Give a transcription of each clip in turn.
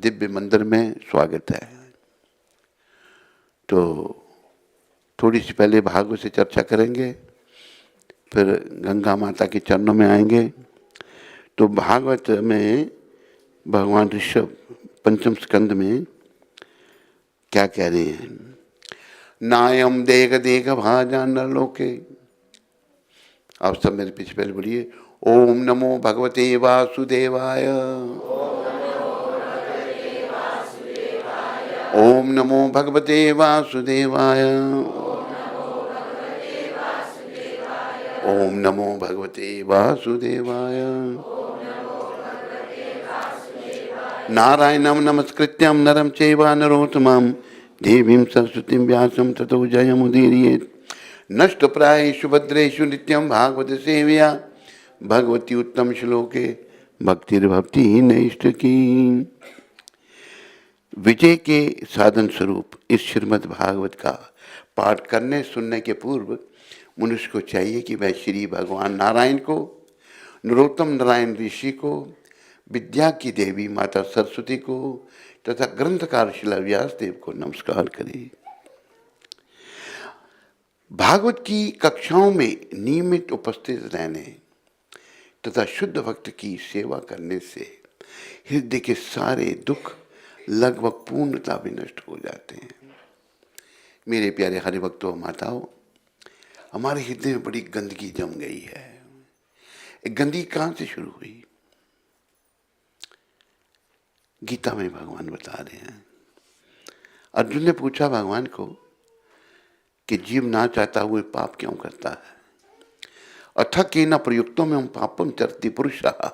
दिव्य मंदिर में स्वागत है। तो थोड़ी सी पहले भागवत से चर्चा करेंगे, फिर गंगा माता के चरणों में आएंगे। तो भागवत में भगवान ऋषभ पंचम स्कंद में क्या कह रहे हैं? नायम देख देख भाजा नरलोके। आप सब मेरे पीछे पहले बोलिए, ओम नमो भगवते वासुदेवाय। ओम नमो भगवते वासुदेवाय। ओम नमो भगवते वासुदेवाय। नारायणं नमस्कृत्यं नरं चैव नरोत्तमं देवीं सरस्वतीं व्यासं ततो जयमुदीरयेत्। नष्टप्रायेषु भद्रेषु नित्यं भागवत सेवया भगवती उत्तम श्लोके भक्तिर्भक्ति नैष्ठिकी। विजय के साधन स्वरूप इस श्रीमद् भागवत का पाठ करने सुनने के पूर्व मनुष्य को चाहिए कि वह श्री भगवान नारायण को, नरोत्तम नारायण ऋषि को, विद्या की देवी माता सरस्वती को तथा ग्रंथकार शिला व्यास देव को नमस्कार करें। भागवत की कक्षाओं में नियमित उपस्थित रहने तथा शुद्ध भक्त की सेवा करने से हृदय के सारे दुख लगभग पूर्णता भी नष्ट हो जाते हैं। मेरे प्यारे हरि भक्तों, माताओं, हमारे हृदय में बड़ी गंदगी जम गई है। एक गंदगी कहाँ से शुरू हुई? गीता में भगवान बता रहे हैं। अर्जुन ने पूछा भगवान को कि जीव ना चाहता हुए पाप क्यों करता है? अथ केन प्रयुक्तो में पापम चरति पुरुषः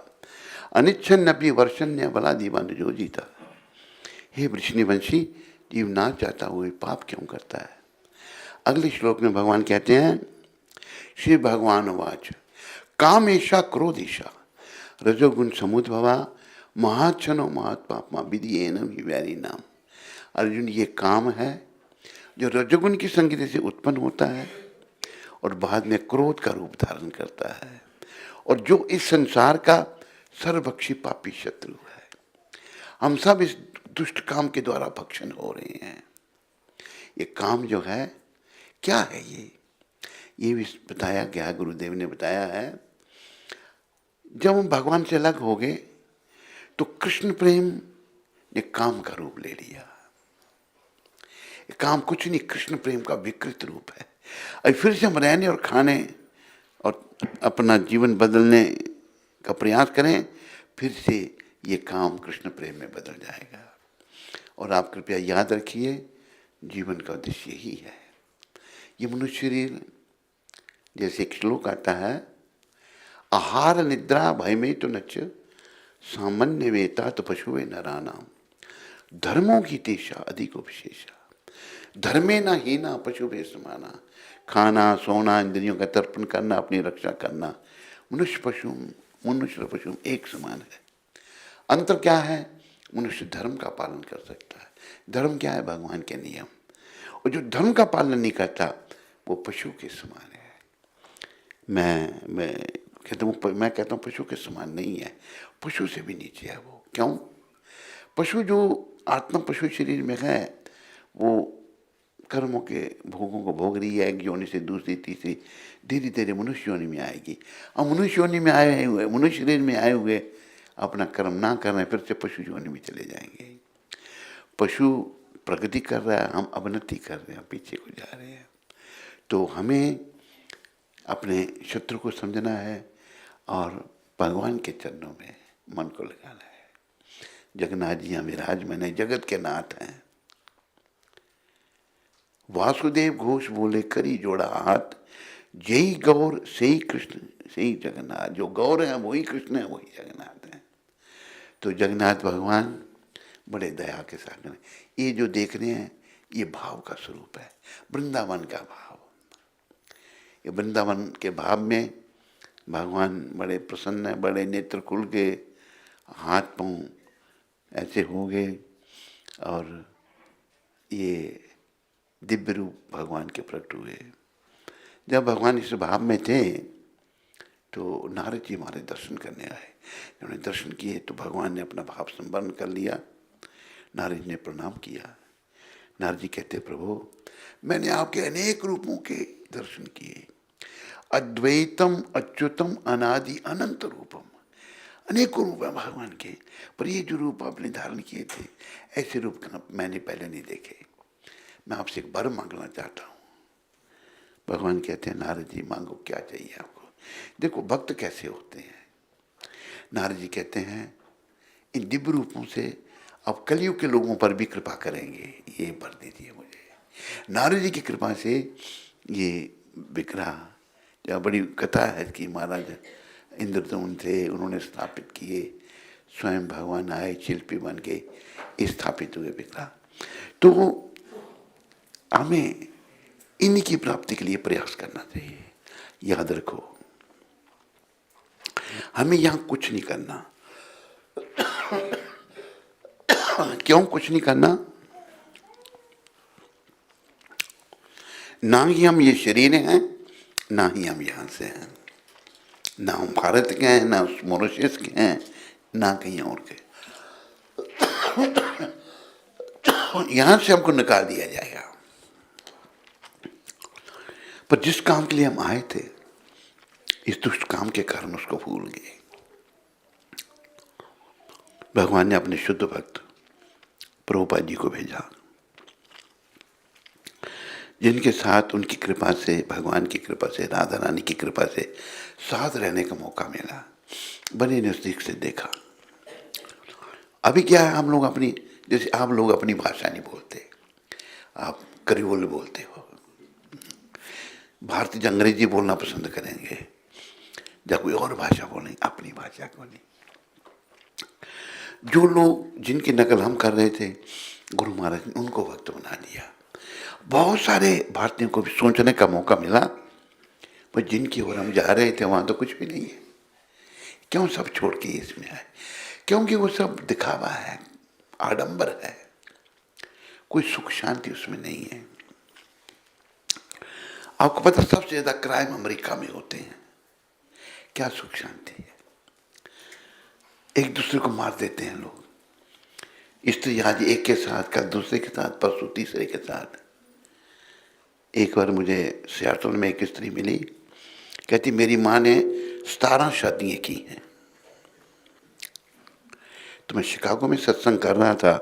अनिच्छन्नपि वर्षन्य बलादिवान योजिता। हे वृषनिवंशी, जीव ना चाहता हुए पाप क्यों करता है? अगले श्लोक में भगवान कहते हैं, श्री भगवान वाच कामेशा क्रोधेशा रजोगुण समुद्भवा महाच्छनो महात्पापमा विधियेनम हि वैरी नाम। अर्जुन, ये काम है जो रजोगुण की संगति से उत्पन्न होता है और बाद में क्रोध का रूप धारण करता है, और जो इस संसार का सर्वभक्षी पापी शत्रु है। हम सब इस दुष्ट काम के द्वारा भक्षण हो रहे हैं। ये काम जो है क्या है? ये भी बताया गया, गुरुदेव ने बताया है। जब हम भगवान से अलग हो गए तो कृष्ण प्रेम ने काम का रूप ले लिया। काम कुछ नहीं, कृष्ण प्रेम का विकृत रूप है। और फिर से हम रहने और खाने और अपना जीवन बदलने का प्रयास करें, फिर से ये काम कृष्ण प्रेम में बदल जाएगा। और आप कृपया याद रखिए, जीवन का उद्देश्य यही है। ये मनुष्य शरीर, जैसे एक श्लोक आता है, आहार निद्रा भय में तो नच सामान्य वेता तो पशुवे नरानाम धर्मों की तेषा अधिक विशेषा धर्मे न हीना पशुवे समाना। खाना, सोना, इंद्रियों का तर्पण करना, अपनी रक्षा करना, मनुष्य पशु एक समान है। अंतर क्या है? मनुष्य धर्म का पालन कर सकता है। धर्म क्या है? भगवान के नियम। और जो धर्म का पालन नहीं करता वो पशु के समान है। मैं कहता हूँ पशु के समान नहीं है, पशु से भी नीचे है वो। क्यों? पशु जो आत्मा पशु शरीर में है वो कर्मों के भोगों को भोग रही है, एक योनि से दूसरी तीसरी, धीरे धीरे मनुष्य योनि में आएगी। और मनुष्य योनि में आए हुए, मनुष्य शरीर में आए हुए अपना कर्म ना कर रहे, फिर से पशु योनि में चले जाएंगे। पशु प्रगति कर रहा है, हम अवनति कर रहे हैं, पीछे को जा रहे हैं। तो हमें अपने शत्रु को समझना है और भगवान के चरणों में मन को लगाना है। जगन्नाथ जी यहाँ विराजमान है, जगत के नाथ हैं। वासुदेव घोष बोले करी जोड़ा हाथ, जय गौर से ही कृष्ण से ही जगन्नाथ। जो गौर है वही कृष्ण है, वही जगन्नाथ है। तो जगन्नाथ भगवान बड़े दया के सागर हैं। ये जो देख रहे हैं ये भाव का स्वरूप है, वृंदावन का भाव। ये वृंदावन के भाव में भगवान बड़े प्रसन्न है, बड़े नेत्र खुल के, हाथ पांव ऐसे हो गए, और ये दिव्य रूप भगवान के प्रकट हुए। जब भगवान इस भाव में थे तो नारद जी हमारे दर्शन करने आए। उन्होंने दर्शन किए तो भगवान ने अपना भाव संवरण कर लिया नारद जी ने प्रणाम किया। नारद जी कहते, प्रभु मैंने आपके अनेक रूपों के दर्शन किए, अद्वैतम अच्युतम अनादि अनंत रूपम, अनेकों रूप है भगवान के, पर ये जो रूप आपने धारण किए थे, ऐसे रूप मैंने पहले नहीं देखे। मैं आपसे एक वर मांगना चाहता हूँ। भगवान कहते हैं, नारद जी मांगो, क्या चाहिए आपको। देखो भक्त कैसे होते हैं। नारद जी कहते हैं, इन दिव्य रूपों से अब कलयुग के लोगों पर भी कृपा करेंगे, ये वर दीजिए मुझे। नारद जी की कृपा से ये विग्रह, या बड़ी कथा है कि महाराज इंद्रदमन थे, उन्होंने स्थापित किए, स्वयं भगवान आए, शिल्पी बन के स्थापित हुए विग्रह। तो हमें इन्हीं की प्राप्ति के लिए प्रयास करना चाहिए। याद रखो, हमें यहाँ कुछ नहीं करना। क्यों कुछ नहीं करना? ना ही हम ये शरीर हैं, ना ही हम यहाँ से हैं, ना हम भारत के हैं, ना मॉरिशस के हैं, ना कहीं और के। यहाँ से हमको निकाल दिया जाएगा। पर जिस काम के लिए हम आए थे, इस दुष्ट काम के कारण उसको भूल गए। भगवान ने अपने शुद्ध भक्त प्रभुपाद जी को भेजा, जिनके साथ उनकी कृपा से, भगवान की कृपा से, राधा रानी की कृपा से साथ रहने का मौका मिला, बड़े नजदीक से देखा। अभी क्या है, हम लोग अपनी, जैसे आप लोग अपनी भाषा नहीं बोलते, आप करीबोल बोलते हो। भारतीय अंग्रेजी बोलना पसंद करेंगे, जब कोई और भाषा बोलेंगे, अपनी भाषा को नहीं। जो लोग जिनकी नकल हम कर रहे थे, गुरु महाराज ने उनको भक्त बना दिया। बहुत सारे भारतीयों को भी सोचने का मौका मिला, पर जिनकी ओर हम जा रहे थे वहाँ तो कुछ भी नहीं है। क्यों सब छोड़ के इसमें आए? क्योंकि वो सब दिखावा है, आडंबर है, कोई सुख शांति उसमें नहीं है। आपको पता, सबसे ज्यादा क्राइम अमेरिका में होते हैं। क्या सुख शांति है? एक दूसरे को मार देते हैं लोग। स्त्री आज एक के साथ, कल दूसरे के साथ, परसों तीसरे के साथ। एक बार मुझे सियाटल में एक स्त्री मिली, कहती मेरी माँ ने 17 शादियाँ की हैं। तो मैं शिकागो में सत्संग कर रहा था,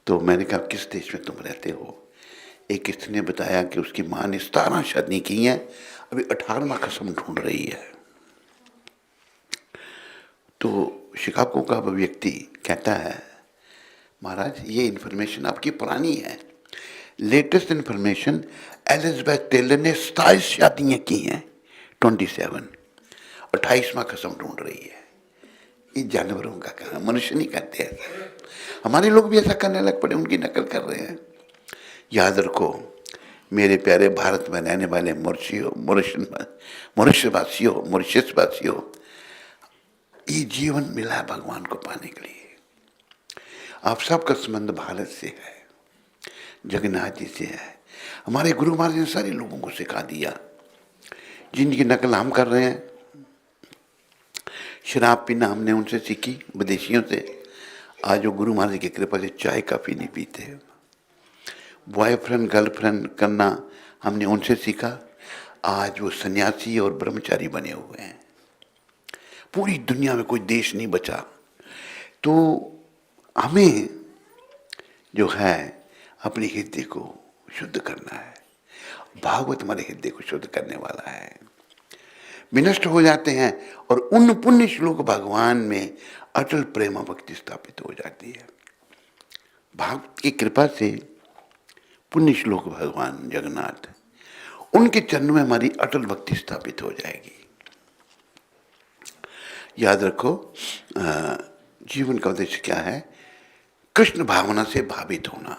तो मैंने कहा किस देश में तुम रहते हो? एक स्त्री ने बताया कि उसकी माँ ने 17 शादी की हैं, अभी 18वां कसम ढूंढ रही है। तो शिकागो का वो व्यक्ति कहता है, महाराज ये इन्फॉर्मेशन आपकी पुरानी है, लेटेस्ट इन्फॉर्मेशन एलिजाबेथ टेलर ने 27 शादियाँ की हैं, 27, 28वां कसम ढूंढ रही है। ये जानवरों का काम, मनुष्य नहीं करते ऐसा। हमारे लोग भी ऐसा करने लग पड़े, उनकी नकल कर रहे हैं। याद रखो मेरे प्यारे भारत में रहने वाले मॉरिशसवासियों, ये जीवन मिला है भगवान को पाने के लिए। आप सबका संबंध भारत से है, जगन्नाथ जी से है। हमारे गुरु महाराज ने सारे लोगों को सिखा दिया, जिनकी नकल हम कर रहे हैं। शराब पीना हमने उनसे सीखी, विदेशियों से। आज वो गुरु महाराज की कृपा से चाय काफ़ी नहीं पीते। बॉयफ्रेंड गर्लफ्रेंड करना हमने उनसे सीखा। आज वो सन्यासी और ब्रह्मचारी बने हुए हैं। पूरी दुनिया में कोई देश नहीं बचा। तो हमें जो है अपने हृदय को शुद्ध करना है। भागवत हमारे हृदय को शुद्ध करने वाला है। विनष्ट हो जाते हैं और उन पुण्य श्लोक भगवान में अटल प्रेम भक्ति स्थापित हो जाती है। भागवत की कृपा से पुण्य श्लोक भगवान जगन्नाथ, उनके चरणों में हमारी अटल भक्ति स्थापित हो जाएगी। याद रखो, जीवन का उद्देश्य क्या है? कृष्ण भावना से भावित होना।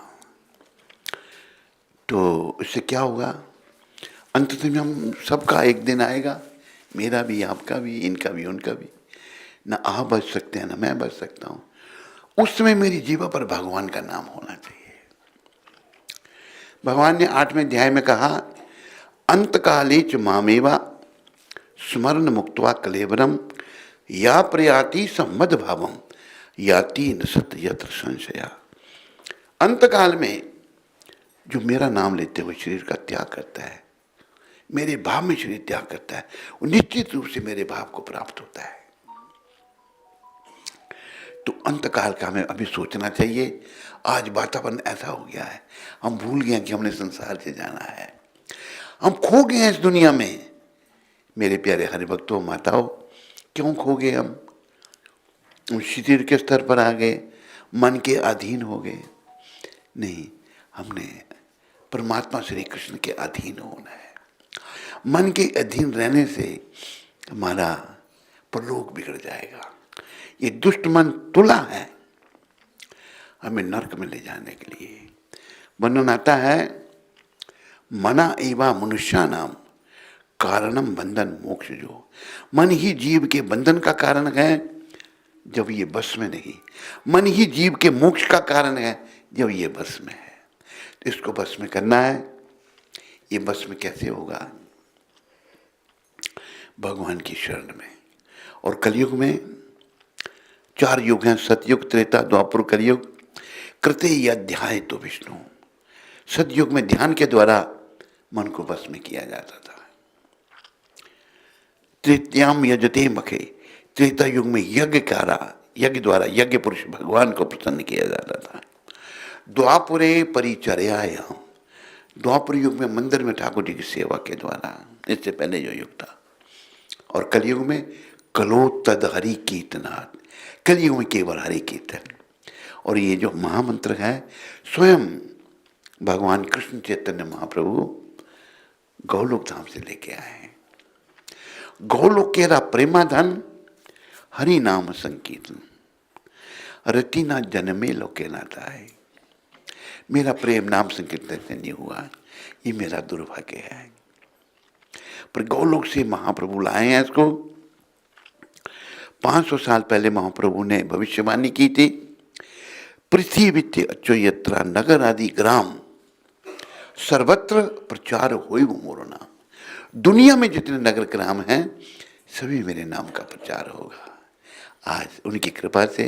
तो इससे क्या होगा? अंततः में हम सबका एक दिन आएगा, मेरा भी, आपका भी, इनका भी, उनका भी। ना आप बच सकते हैं, ना मैं बच सकता हूँ। उस समय मेरी जीवा पर भगवान का नाम होना चाहिए। भगवान ने 8वें अध्याय में कहा, अंतकाले च मामेवा स्मरण मुक्त्वा कलेवरम या प्रयाति सम्मद भावम याति न सत्य यत्र संशया। अंतकाल में जो मेरा नाम लेते हुए शरीर का त्याग करता है, मेरे भाव में शरीर त्याग करता है, वो निश्चित रूप से मेरे भाव को प्राप्त होता है। तो अंतकाल का हमें अभी सोचना चाहिए। आज वातावरण ऐसा हो गया है, हम भूल गए कि हमने संसार से जाना है, हम खो गए हैं इस दुनिया में। मेरे प्यारे हरिभक्तों, माताओं, क्यों खो गए हम शरीर के स्तर पर आ गए, मन के अधीन हो गए? नहीं, हमने परमात्मा श्री कृष्ण के अधीन होना है। मन के अधीन रहने से हमारा परलोक बिगड़ जाएगा। ये दुष्ट मन तुला है हमें नरक में ले जाने के लिए। वर्णन आता है, मना एवा मनुष्या नाम कारणम बंधन मोक्ष। जो मन ही जीव के बंधन का कारण है जब ये बस में नहीं, मन ही जीव के मोक्ष का कारण है जब ये बस में है। तो इसको बस में करना है। ये बस में कैसे होगा? भगवान की शरण में। और कलयुग में 4 युग हैं, सतयुग, त्रेता, द्वापर, कलयुग। कृते अध्याय तो विष्णु। सतयुग में ध्यान के द्वारा मन को बस में किया जाता था। तृतीयाम यजते मखे। त्रेता युग में यज्ञ द्वारा यज्ञ पुरुष भगवान को प्रसन्न किया जाता था। द्वापरे परिचर्यायाम। द्वापर युग में मंदिर में ठाकुर जी की सेवा के द्वारा, इससे पहले जो युग था। और कलयुग में कलो तद हरि कीर्तनात्। कलयुग में केवल हरि कीर्तन। और ये जो महामंत्र है स्वयं भगवान कृष्ण चैतन्य महाप्रभु गौलोक धाम से लेके आए। गौलोक केरा प्रेमाधन हरि नाम संकीर्तन। रतिना जन्मे लोके नाता है। मेरा प्रेम नाम संकीर्तन से नहीं हुआ, ये मेरा दुर्भाग्य है। पर गौलोक से महाप्रभु लाए हैं इसको। 500 साल पहले महाप्रभु ने भविष्यवाणी की थी, पृथ्वी वित्य अच्चो यत्रा नगर आदि ग्राम सर्वत्र प्रचार होई मोर नाम। दुनिया में जितने नगर ग्राम हैं सभी मेरे नाम का प्रचार होगा। आज उनकी कृपा से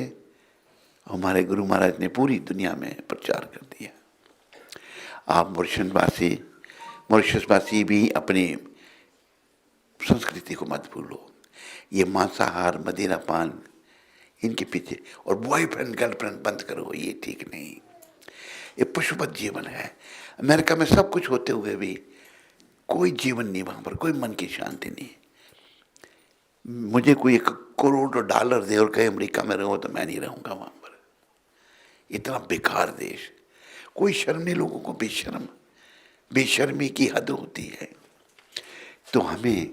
हमारे गुरु महाराज ने पूरी दुनिया में प्रचार कर दिया। आप मॉरिशसवासी भी अपनी संस्कृति को मत भूलो। ये मांसाहार, मदिरापान, इनके पीछे और बॉयफ्रेंड गर्लफ्रेंड बंद करो, ये ठीक नहीं। ये पशुपत जीवन है। अमेरिका में सब कुछ होते हुए भी कोई जीवन नहीं, वहाँ पर कोई मन की शांति नहीं। मुझे कोई $1 करोड़ दे और कहे अमेरिका में रहो तो मैं नहीं रहूँगा वहाँ पर। इतना बेकार देश, कोई शर्म नहीं लोगों को। बेशर्मी की हद होती है। तो हमें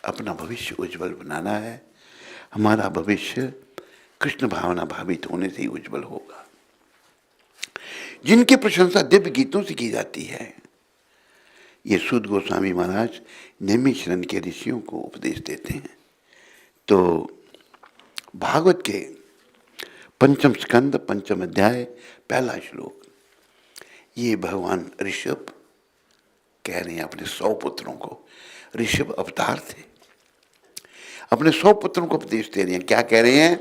अपना भविष्य उज्जवल बनाना है। हमारा भविष्य कृष्ण भावना भावित होने से ही उज्जवल होगा। जिनकी प्रशंसा दिव्य गीतों से की जाती है, ये सूत गोस्वामी महाराज नैमिषारण्य के ऋषियों को उपदेश देते हैं। तो भागवत के 5 स्कंद 5 अध्याय 1 श्लोक, ये भगवान ऋषभ कह रहे हैं अपने 100 पुत्रों को। ऋषभ अवतार थे, अपने 100 पुत्रों को उपदेश दे रहे हैं। क्या कह रहे हैं?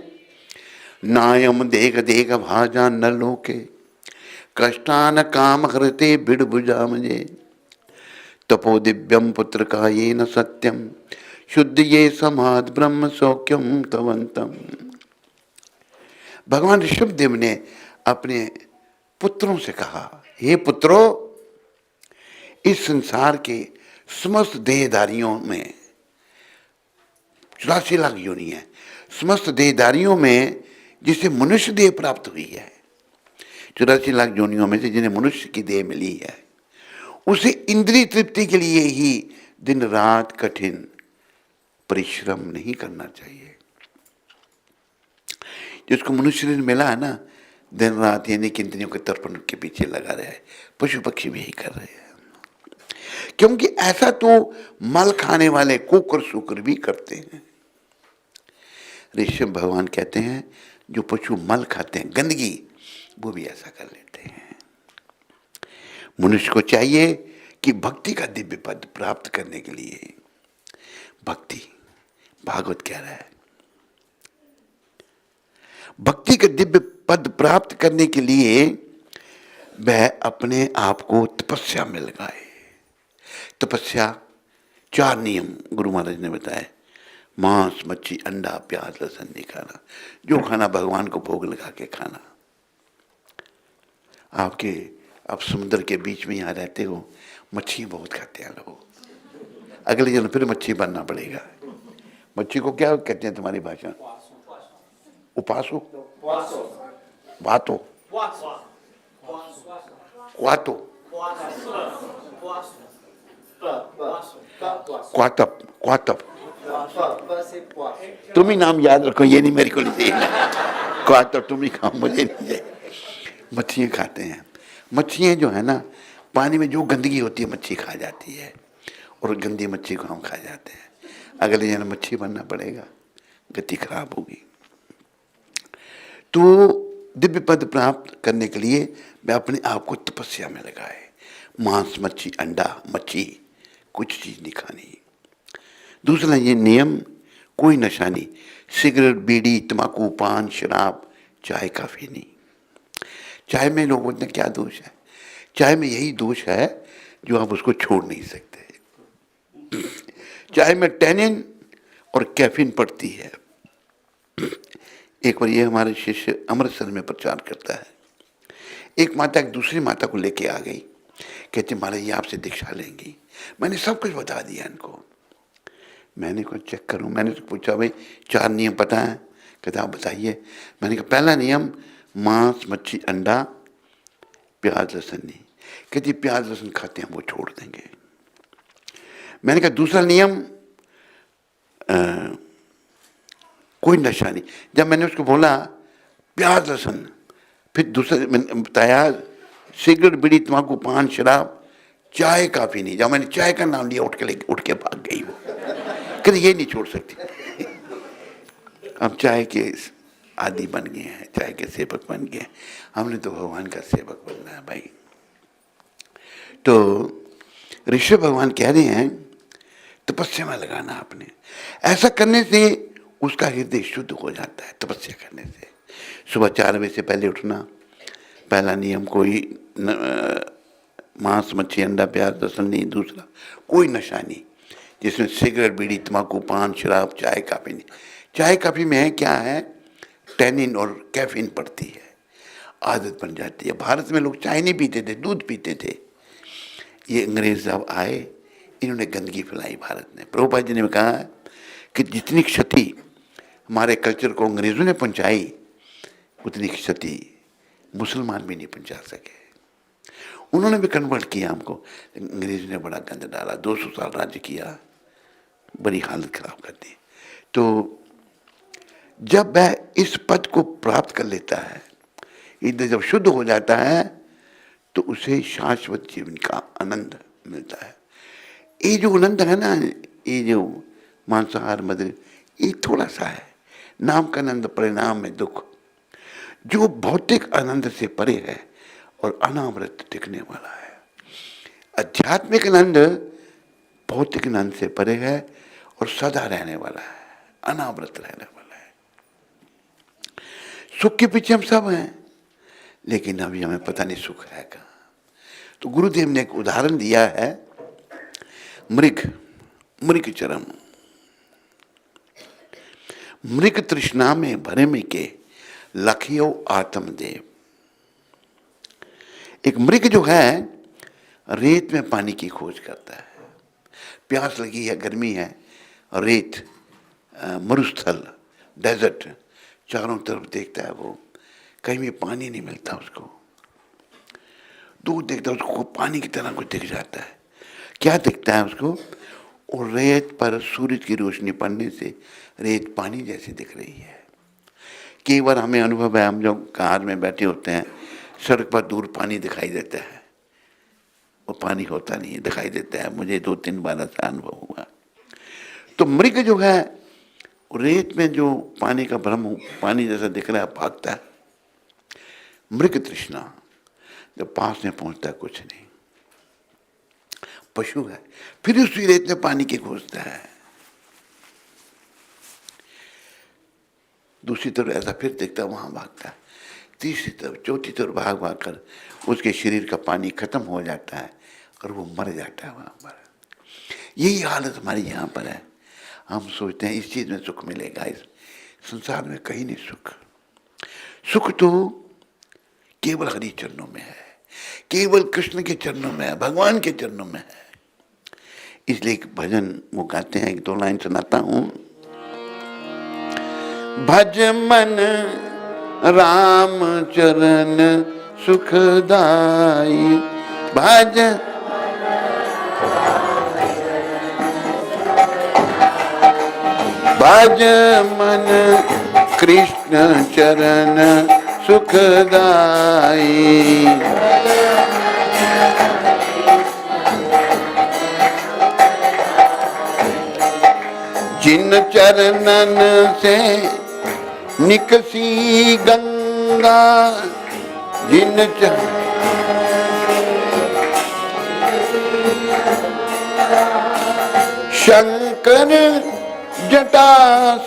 नायम देख देख भाजा न लोके कष्टान काम हृते बिड़ बुझा मुझे तपो दिव्यम पुत्र का ये न सत्यम शुद्ध ये समाध ब्रह्म सौख्यम तवंतम। भगवान ऋषभदेव ने अपने पुत्रों से कहा, हे पुत्रों, इस संसार के समस्त देहधारियों में 84 लाख योनि है। समस्त देहधारियों में जिसे मनुष्य देह प्राप्त हुई है, 84 लाख योनियों में से जिन्हें मनुष्य की देह मिली है, उसे इंद्रिय तृप्ति के लिए ही दिन रात कठिन परिश्रम नहीं करना चाहिए। जिसको मनुष्य ने मिला है ना, दिन रात यानी कि इंद्रियों के तर्पण के पीछे लगा रहे हैं। पशु पक्षी भी यही कर रहे हैं, क्योंकि ऐसा तो मल खाने वाले कुकर शुकर भी करते हैं। ऋषभ भगवान कहते हैं जो पशु मल खाते हैं, गंदगी, वो भी ऐसा कर लेते हैं। मनुष्य को चाहिए कि भक्ति का दिव्य पद प्राप्त करने के लिए, भक्ति, भागवत कह रहा है, भक्ति का दिव्य पद प्राप्त करने के लिए वह अपने आप को तपस्या में लगाए। तपस्या 4 नियम गुरु महाराज ने बताए। मांस, मच्छी, अंडा, प्याज, लहसुन नहीं खाना। जो खाना भगवान को भोग लगा के खाना। आप समुद्र के बीच में यहाँ रहते हो, मच्छी बहुत खाते हैं लोग। अगले जन्म फिर मच्छी बनना पड़ेगा। मच्छी को क्या कहते हैं तुम्हारी भाषा? उपासो, वातो, क्वातो, क्वातप, क्वातप। तुम ही नाम याद रखो, ये नहीं मेरे को नहीं चाहिए। क्वातप तुम ही खाओ, मुझे नहीं चाहिए। मच्छियाँ खाते हैं। मच्छियाँ जो है ना, पानी में जो गंदगी होती है मच्छी खा जाती है, और गंदी मच्छी को हम खा जाते हैं। अगले जन्म मच्छी बनना पड़ेगा, गति खराब होगी। तो दिव्य पद प्राप्त करने के लिए वह अपने आप को तपस्या में लगाए। मांस, मच्छी, अंडा, मच्छी कुछ चीज नहीं खानी। दूसरा ये नियम, कोई नशा नहीं। सिगरेट, बीड़ी, तंबाकू, पान, शराब, चाय, काफी नहीं। चाय में लोग बोलते हैं क्या दोष है? चाय में यही दोष है जो आप उसको छोड़ नहीं सकते। चाय में टैनिन और कैफीन पड़ती है। एक बार ये हमारे शिष्य अमृतसर में प्रचार करता है। एक माता एक दूसरी माता को लेके आ गई, कहती महाराज ये आपसे दीक्षा लेंगी। मैंने सब कुछ बता दिया इनको। मैंने को चेक करूं, मैंने तो पूछा भाई 4 नियम पता है? कहते आप बताइए। मैंने कहा पहला नियम मांस, मच्छी, अंडा, प्याज, लहसुन नहीं। कहती प्याज लहसुन खाते हैं वो छोड़ देंगे। मैंने कहा दूसरा नियम कोई नशा नहीं। जब मैंने उसको बोला प्याज लहसुन, फिर दूसरा मैंने बताया सिगरेट, बीड़ी, तंबाकू, पान, शराब, चाय, काफी नहीं। जब मैंने चाय का नाम लिया उठ के भाग गई वो। कहते ये नहीं छोड़ सकती। हम चाय के आदि बन गए हैं, चाय के सेवक बन गए। हमने तो भगवान का सेवक बनना है भाई। तो ऋषि भगवान कह रहे हैं तपस्या में लगाना आपने। ऐसा करने से उसका हृदय शुद्ध हो जाता है। तपस्या करने से सुबह 4 बजे से पहले उठना, पहला नियम। कोई मांस, मच्छी, अंडा, प्याज, लहसुन नहीं। दूसरा कोई नशा नहीं, जिसमें सिगरेट, बीड़ी, तंबाकू, पान, शराब, चाय, काफी नहीं। चाय काफी में है क्या है? टैनिन और कैफीन पड़ती है, आदत बन जाती है। भारत में लोग चाय नहीं पीते थे, दूध पीते थे। ये अंग्रेज साहब आए, इन्होंने गंदगी फैलाई भारत में। प्रभुपाद जी ने कहा कि जितनी क्षति हमारे कल्चर को अंग्रेजों ने पहुंचाई, उतनी क्षति मुसलमान भी नहीं पहुंचा सके। उन्होंने भी कन्वर्ट किया हमको, अंग्रेजों ने बड़ा गंद डाला। 200 साल राज्य किया, बड़ी हालत खराब कर दी। तो जब वह इस पद को प्राप्त कर लेता है, इधर जब शुद्ध हो जाता है, तो उसे शाश्वत जीवन का आनंद मिलता है। ये जो आनंद है ना, ये जो मांसाहार मदिरा, ये थोड़ा सा है। नाम का आनंद, परिणाम में दुख। जो भौतिक आनंद से परे है और अनावृत टिकने वाला है। आध्यात्मिक आनंद भौतिक आनंद से परे है और सदा रहने वाला है, अनावृत रहने वाला है। सुख के पीछे हम सब हैं, लेकिन अभी हमें पता नहीं सुख है कहाँ। तो गुरुदेव ने एक उदाहरण दिया है, मृग चरम। मृग तृष्णा में भरे में के लखियो आत्मदेव। एक मृग जो है रेत में पानी की खोज करता है। प्यास लगी है, गर्मी है, रेत, मरुस्थल, डेजर्ट, चारों तरफ देखता है वो, कहीं भी पानी नहीं मिलता उसको। दूर देखता है, उसको पानी की तरह कुछ दिख जाता है। क्या दिखता है उसको? और रेत पर सूरज की रोशनी पड़ने से रेत पानी जैसी दिख रही है। कई बार हमें अनुभव है, हम जो कार में बैठे होते हैं, सड़क पर दूर पानी दिखाई देता है, वो पानी होता नहीं है, दिखाई देता है। मुझे 2-3 बार ऐसा अनुभव हुआ। तो मृग जो है रेत में जो पानी का भ्रम, पानी जैसा दिख रहा है, भागता है। मृग तृष्णा, जब पास में पहुंचता है कुछ नहीं। पशु है, फिर उसी रेत में पानी की खोजता है। दूसरी तरफ ऐसा फिर देखता है, वहां भागता है। तीसरी तरफ चौथी तरफ भाग भाग कर उसके शरीर का पानी खत्म हो जाता है और वो मर जाता है वहाँ पर। यही हालत हमारी यहाँ पर है। हम सोचते हैं इस चीज़ में सुख मिलेगा, इस संसार में कहीं नहीं सुख। सुख तो केवल हरि चरणों में है, केवल कृष्ण के चरणों में है, भगवान के चरणों में है। इसलिए एक भजन वो गाते हैं, एक दो लाइन सुनाता हूं। भज मन राम चरण सुखदाई, भज भज मन कृष्ण चरण सुखदाई। जिन चरणन से निकसी गंगा, जिन शंकर जटा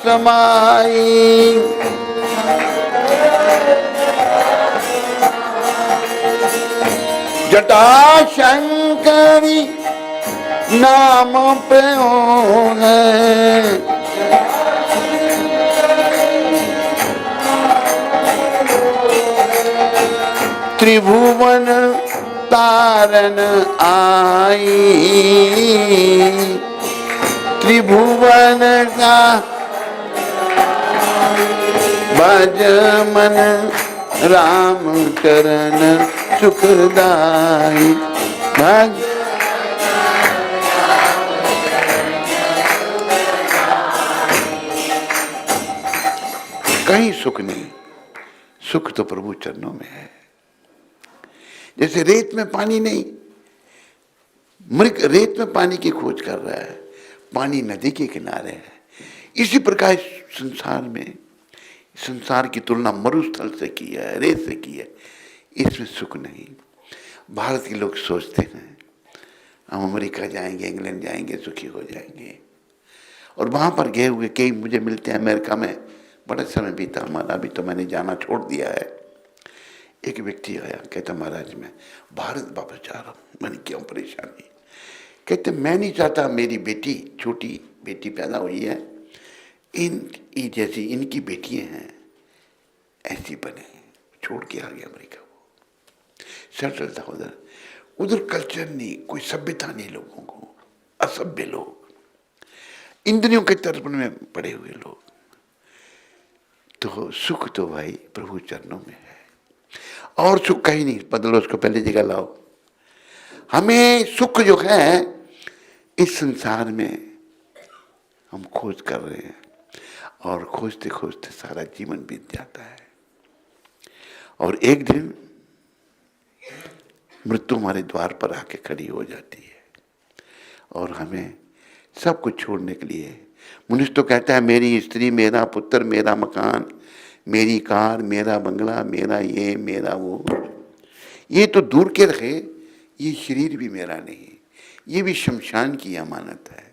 समाई, जटा शंकरी नाम प्यो है। त्रिभुवन तारन आई, त्रिभुवन का भज मन राम चरण सुखदाई। भज कहीं सुख नहीं, सुख तो प्रभु चरणों में है। जैसे रेत में पानी नहीं, मृग रेत में पानी की खोज कर रहा है, पानी नदी के किनारे है। इसी प्रकार संसार में, संसार की तुलना मरुस्थल से की है, रेत से की है, इसमें सुख नहीं। भारत के लोग सोचते हैं हम अमेरिका जाएंगे, इंग्लैंड जाएंगे, सुखी हो जाएंगे। और वहाँ पर गए हुए कई मुझे मिलते हैं, अमेरिका में बड़ा समय बीता हमारा, अभी तो मैंने जाना छोड़ दिया है। एक व्यक्ति आया, कहता महाराज मैं भारत वापस जा रहा हूँ। मैंने क्यों परेशानी? कहते मैं नहीं चाहता मेरी बेटी, छोटी बेटी पैदा हुई है, जैसी इनकी बेटियां हैं ऐसी बने। छोड़ के आ गया अमेरिका। वो सेटल था उधर, उधर कल्चर नहीं, कोई सभ्यता नहीं, लोगों को असभ्य लोग, इंद्रियों के तर्पण में पड़े हुए लोग। तो सुख तो भाई प्रभु चरणों में है, और सुख कहीं नहीं। बदलो उसको, पहले जगह लाओ। हमें सुख जो है इस संसार में हम खोज कर रहे हैं, और खोजते खोजते सारा जीवन बीत जाता है, और एक दिन मृत्यु हमारे द्वार पर आके खड़ी हो जाती है, और हमें सब कुछ छोड़ने के लिए। मनुष्य तो कहता है मेरी स्त्री, मेरा पुत्र, मेरा मकान, मेरी कार, मेरा बंगला, मेरा ये, मेरा वो। ये तो दूर के रखे, ये शरीर भी मेरा नहीं, ये भी शमशान की अमानत है।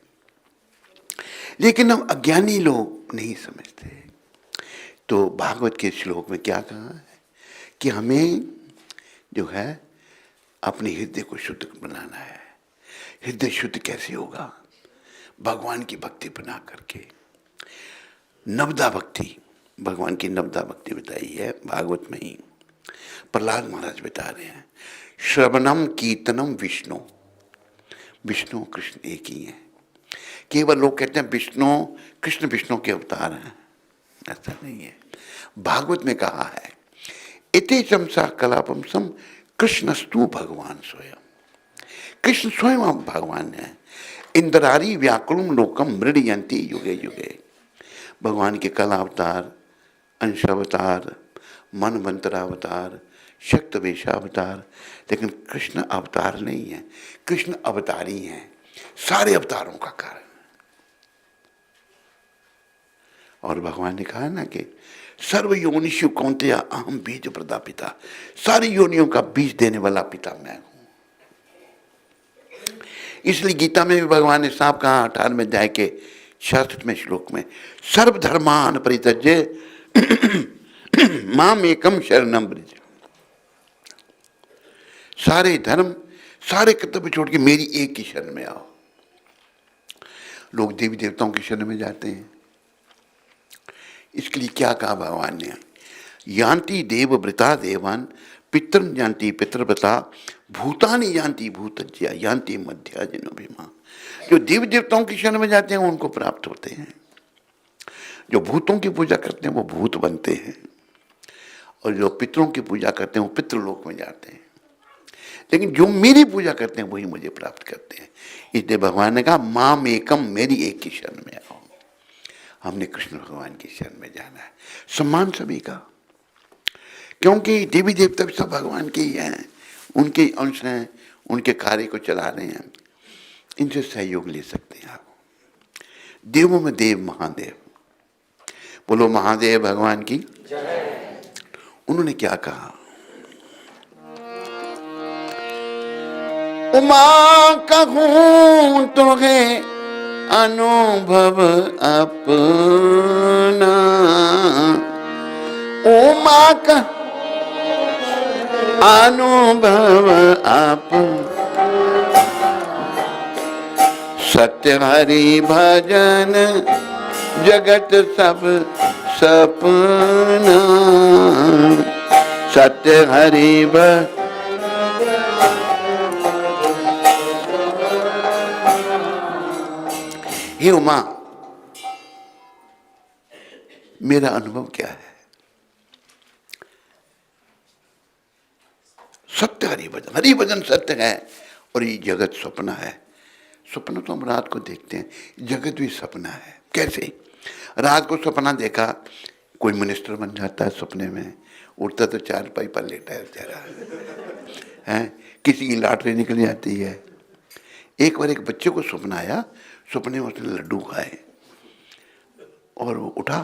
लेकिन हम अज्ञानी लोग नहीं समझते। तो भागवत के श्लोक में क्या कहा है कि हमें जो है अपने हृदय को शुद्ध बनाना है। हृदय शुद्ध कैसे होगा? भगवान की भक्ति बना करके। नवदा भक्ति, भगवान की नवदा भक्ति बताई है भागवत में ही। प्रहलाद महाराज बता रहे हैं, श्रवणम कीर्तनम विष्णु, विष्णु कृष्ण एक ही है। केवल लोग कहते हैं विष्णु कृष्ण विष्णु के अवतार हैं, ऐसा नहीं है। भागवत में कहा है इति चमसा कलापम सम कृष्णस्तु भगवान स्वयं। कृष्ण स्वयं भगवान है। इंद्रारी व्याकुलम लोकम मृडयंती युगे युगे। भगवान के कला अवतार, अंश अवतार, मनवंतरावतार, शक्त वेशावतार, लेकिन कृष्ण अवतार नहीं है। कृष्ण अवतारी हैं, सारे अवतारों का कारण। और भगवान ने कहा ना कि सर्व योनिषु कौन्तेय अहम बीज प्रदापिता, सारी योनियों का बीज देने वाला पिता मैं हूं। इसलिए गीता में भी भगवान ने साफ कहा 18वें अध्याय के 66वें श्लोक में, सर्वधर्मान परित्यज्य माम एकम शरणम ब्रज। सारे धर्म सारे कर्तव्य छोड़ के मेरी एक की शरण में आओ। लोग देवी देवताओं की शरण में जाते हैं। इसके लिए क्या कहा भगवान ने? यान्ति देव व्रता देवान पितृ जानती पितृव्रता भूतानि जानती भूतज्या यान्ति मध्या जनोभिमा। जो देवी देवताओं की शरण में जाते हैं उनको प्राप्त होते हैं। जो भूतों की पूजा करते हैं वो भूत बनते हैं, और जो पितरों की पूजा करते हैं वो पितृलोक में जाते हैं। लेकिन जो मेरी पूजा करते हैं वही मुझे प्राप्त करते हैं। इसलिए भगवान ने कहा माम एकम, मेरी एक की शरण में आओ। हमने कृष्ण भगवान की शरण में जाना है। सम्मान सभी का, क्योंकि देवी देवता सब भगवान के ही हैं, उनके अंश हैं, उनके कार्य को चला रहे हैं। इनसे सहयोग ले सकते हैं आप। देवों में देव महादेव, बोलो महादेव भगवान की जय। उन्होंने क्या कहा? उमा कहूं तुम्हें अनुभव अपना, उमा का अनुभव अपना, सत्य हरि भजन जगत सब सपना, सत्य हरि भजन। हे उमा, मेरा अनुभव क्या है? सत्य हरि भजन, हरि भजन सत्य है, और ये जगत सपना है। सपना तो हम रात को देखते हैं, जगत भी सपना है। कैसे? रात को सपना देखा, कोई मिनिस्टर बन जाता है सपने में, उठता तो चारपाई पर लेटा है बेचारा है, किसी की लॉटरी निकल जाती है। एक बार एक बच्चे को सपना आया, सपने में उसने लड्डू खाए और वो उठा,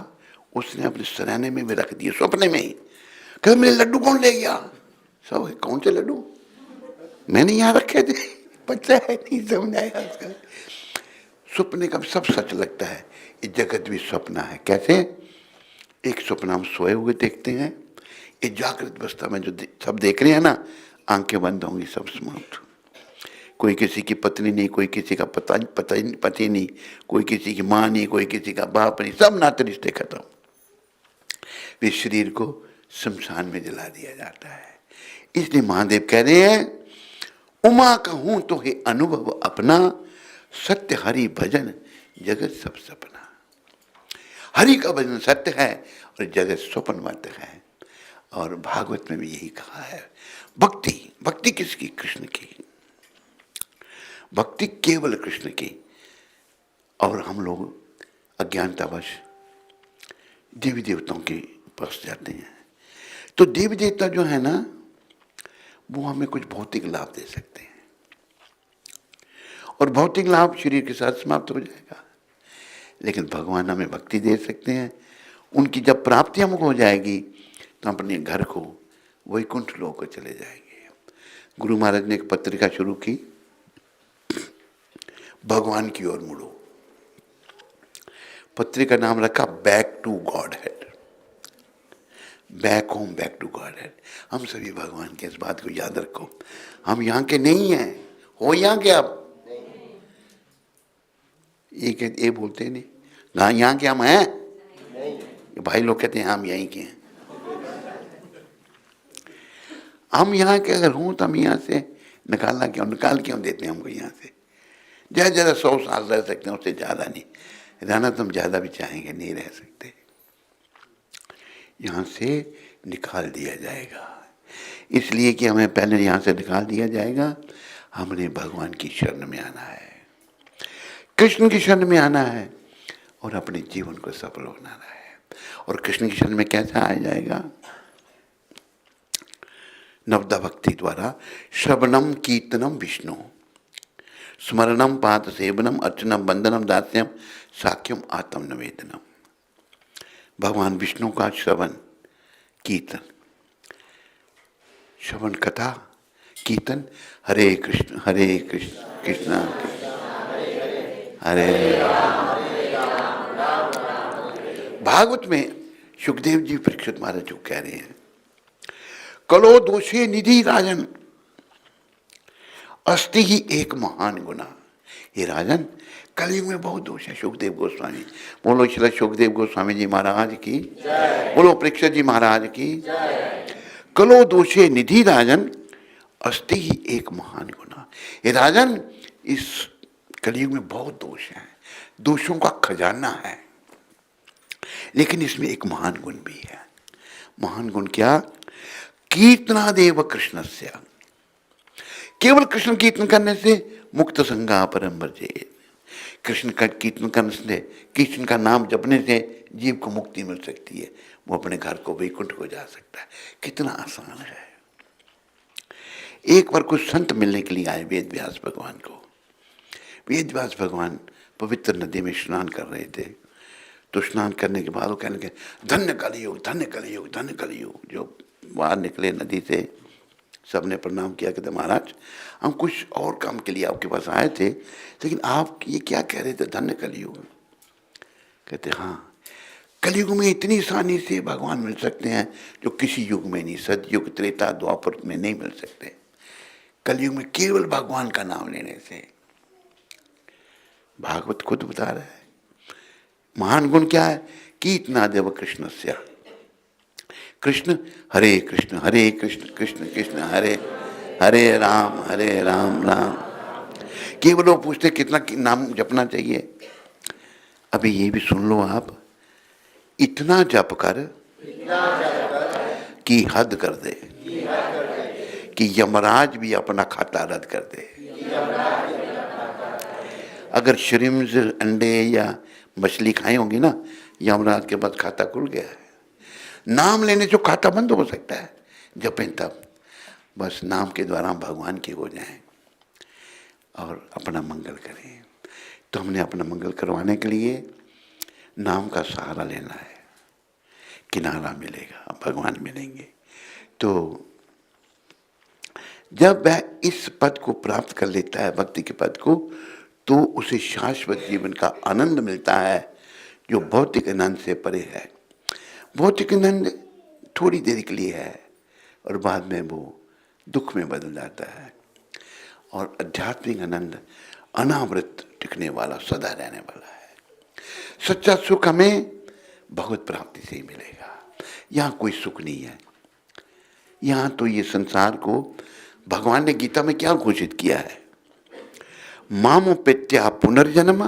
उसने अपने सराहने में भी रख दिए सपने में ही। कहा मेरे लड्डू कौन ले गया? सब कौन से लड्डू? मैंने यहाँ रखे थे, बच्चा है नहीं समझ आया उसका। सपने का सब सच लगता है। ये जगत भी सपना है। कैसे? एक सपना हम सोए हुए देखते हैं, ये जागृत अवस्था में जो सब देख रहे हैं ना, आंखें बंद होंगी सब समाप्त। कोई किसी की पत्नी नहीं, कोई किसी का पति नहीं, कोई किसी की माँ नहीं, कोई किसी का बाप नहीं, सब नाते रिश्ते खत्म। वे शरीर को शमशान में जला दिया जाता है। इसलिए महादेव कह रहे हैं उमा कहूं तो हे अनुभव अपना, सत्य हरि भजन जगत सब सपना। हरि का भजन सत्य है और जगत स्वप्नवत है। और भागवत में भी यही कहा है। भक्ति, भक्ति किसकी? कृष्ण की। भक्ति केवल कृष्ण की। और हम लोग अज्ञानतावश देवी देवताओं के पास जाते हैं। तो देवी देवता जो है ना, वो हमें कुछ भौतिक लाभ दे सकते हैं, और भौतिक लाभ शरीर के साथ समाप्त हो जाएगा। लेकिन भगवान हमें भक्ति दे सकते हैं। उनकी जब प्राप्ति हमको हो जाएगी तो अपने घर को वैकुंठ लोक को चले जाएंगे। गुरु महाराज ने एक पत्रिका शुरू की, भगवान की ओर मुड़ो। पत्रिका नाम रखा Back to Godhead, back home, Back to Godhead. हम सभी भगवान के इस बात को याद रखो। हम यहाँ के नहीं हैं। हो यहाँ के आप? ये बोलते नहीं, यहाँ के हम हैं? भाई लोग कहते हैं हम यहीं के हैं। हम यहाँ के अगर हों तो हम यहाँ से निकाल क्यों देते हैं हमको यहाँ से? ज़्यादा 100 साल रह सकते हैं, उससे ज़्यादा नहीं रहना। तो हम ज़्यादा भी चाहेंगे, नहीं रह सकते। यहाँ से निकाल दिया जाएगा, इसलिए कि हमें पहले यहाँ से निकाल दिया जाएगा। हमने भगवान की शरण में आना है, कृष्ण की शरण में आना है, और अपने जीवन को सफल बनाना है। और कृष्ण की शरण में कैसे आया जाएगा? नवदा भक्ति द्वारा। श्रवणम कीर्तनम विष्णु, स्मरणम पाद सेवनम अर्चनम वंदनम दास्यम साख्यम आत्म निवेदनम। भगवान विष्णु का श्रवण कीर्तन, श्रवण कथा कीर्तन, हरे कृष्ण कृष्ण हरे। भागवत में सुखदेव जी परीक्षित महाराज को कह रहे हैं, कलो दोषे निधि राजन अस्ति ही एक महान गुना। ये राजन, कलयुग में बहुत दोष है। सुखदेव गोस्वामी, बोलो श्री सुखदेव गोस्वामी जी महाराज की, बोलो परीक्षित जी महाराज की। कलो दोषे निधि राजन अस्ति ही एक महान गुना। ये राजन, इस कलयुग में बहुत दोष है, दोषों का खजाना है, लेकिन इसमें एक महान गुण भी है। महान गुण क्या? कीर्तनादेव कृष्णस्य, केवल कृष्ण कीर्तन करने से मुक्त संगा परम वर्जेत। कृष्ण का कीर्तन करने से, कृष्ण का नाम जपने से जीव को मुक्ति मिल सकती है, वो अपने घर को वैकुंठ को जा सकता है। कितना आसान है। एक बार कुछ संत मिलने के लिए आए वेद व्यास भगवान को। वेद व्यास भगवान पवित्र नदी में स्नान कर रहे थे, तो स्नान करने के बाद वो कहने के, धन्य कलियुग, धन्य कलियुग, धन्य कलियुग। जो बाहर निकले नदी से, सबने प्रणाम किया, कहते महाराज हम कुछ और काम के लिए आपके पास आए थे, लेकिन आप ये क्या कह रहे थे, धन्य कलियुग? कहते हाँ, कलयुग में इतनी आसानी से भगवान मिल सकते हैं जो किसी युग में नहीं, सतयुग त्रेता द्वापर में नहीं मिल सकते। कलयुग में केवल भगवान का नाम लेने से। भागवत खुद बता रहा है। महान गुण क्या है? कीर्तनादेव कृष्णस्य। कृष्ण हरे कृष्ण कृष्ण कृष्ण हरे हरे, राम राम। केवल वो पूछते कितना नाम जपना चाहिए। अभी ये भी सुन लो आप, इतना जप कर कि हद कर दे, कि यमराज भी अपना खाता रद्द कर दे। अगर श्रिम्स, अंडे या मछली खाई होंगी ना, यमराज के बाद खाता खुल गया है। नाम लेने से खाता बंद हो सकता है, जपें तब। बस नाम के द्वारा भगवान के हो जाएं और अपना मंगल करें। तो हमने अपना मंगल करवाने के लिए नाम का सहारा लेना है। किनारा मिलेगा, भगवान मिलेंगे। तो जब वह इस पद को प्राप्त कर लेता है, भक्ति के पद को, तो उसे शाश्वत जीवन का आनंद मिलता है, जो भौतिक आनंद से परे है। भौतिक आनंद थोड़ी देर के लिए है और बाद में वो दुख में बदल जाता है, और आध्यात्मिक आनंद अनावृत टिकने वाला, सदा रहने वाला है। सच्चा सुख हमें भगवत प्राप्ति से ही मिलेगा। यहाँ कोई सुख नहीं है। यहाँ तो ये संसार को भगवान ने गीता में क्या घोषित किया है? मामोपेत्या पुनर्जन्म